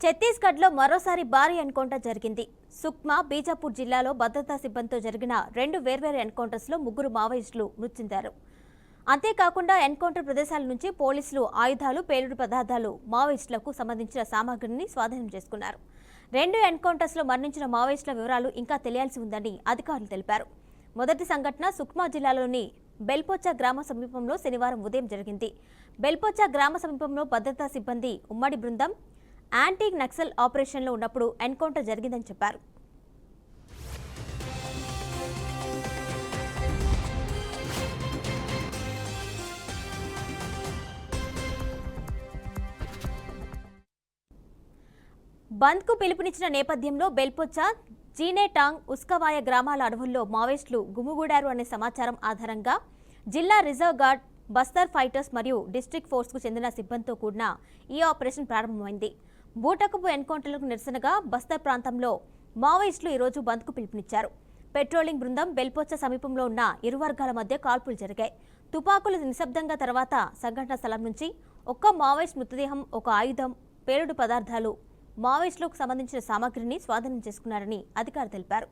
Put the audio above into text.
ఛత్తీస్గఢ్లో మరోసారి భారీ ఎన్కౌంటర్ జరిగింది. సుక్మా, బీజాపూర్ జిల్లాలో భద్రతా సిబ్బందితో జరిగిన 2 వేర్వేరు ఎన్కౌంటర్స్లో 3 మావోయిస్టులు మృతి చెందారు. అంతేకాకుండా ఎన్కౌంటర్ ప్రదేశాల నుంచి పోలీసులు ఆయుధాలు, పేలుడు పదార్థాలు, మావోయిస్టులకు సంబంధించిన సామాగ్రిని స్వాధీనం చేసుకున్నారు. 2 ఎన్కౌంటర్స్లో మరణించిన మావోయిస్టుల వివరాలు ఇంకా తెలియాల్సి ఉందని అధికారులు తెలిపారు. మొదటి సంఘటన సుక్మా జిల్లాలోని బెల్పోచా గ్రామ సమీపంలో శనివారం ఉదయం జరిగింది. బెల్పోచా గ్రామ సమీపంలో భద్రతా సిబ్బంది ఉమ్మడి బృందం యాంటీ నక్సల్ ఆపరేషన్లో ఉన్నప్పుడు ఎన్కౌంటర్ జరిగిందని చెప్పారు. బంద్కు పిలుపునిచ్చిన నేపథ్యంలో బెల్పోచా, జీనేటాంగ్, ఉస్కవాయ గ్రామాల అడవుల్లో మావోయిస్టులు గుమిగూడారు అనే సమాచారం ఆధారంగా జిల్లా రిజర్వ్ గార్డ్, బస్తర్ ఫైటర్స్ మరియు డిస్ట్రిక్ట్ ఫోర్స్కు చెందిన సిబ్బందితో కూడిన ఈ ఆపరేషన్ ప్రారంభమైంది. బూటకపు ఎన్కౌంటర్లకు నిరసనగా బస్తర్ ప్రాంతంలో మావోయిస్టులు ఈరోజు బంద్కు పిలుపునిచ్చారు. పెట్రోలింగ్ బృందం బెల్పోచా సమీపంలో ఉన్న ఇరు వర్గాల మధ్య కాల్పులు జరిగాయి. తుపాకులు నిశ్శబ్దంగా తర్వాత సంఘటన స్థలం నుంచి ఒక్క మావోయిస్ట్ మృతదేహం, ఒక ఆయుధం, పేలుడు పదార్థాలు, మావోయిస్టులకు సంబంధించిన సామగ్రిని స్వాధీనం చేసుకున్నారని అధికారులు తెలిపారు.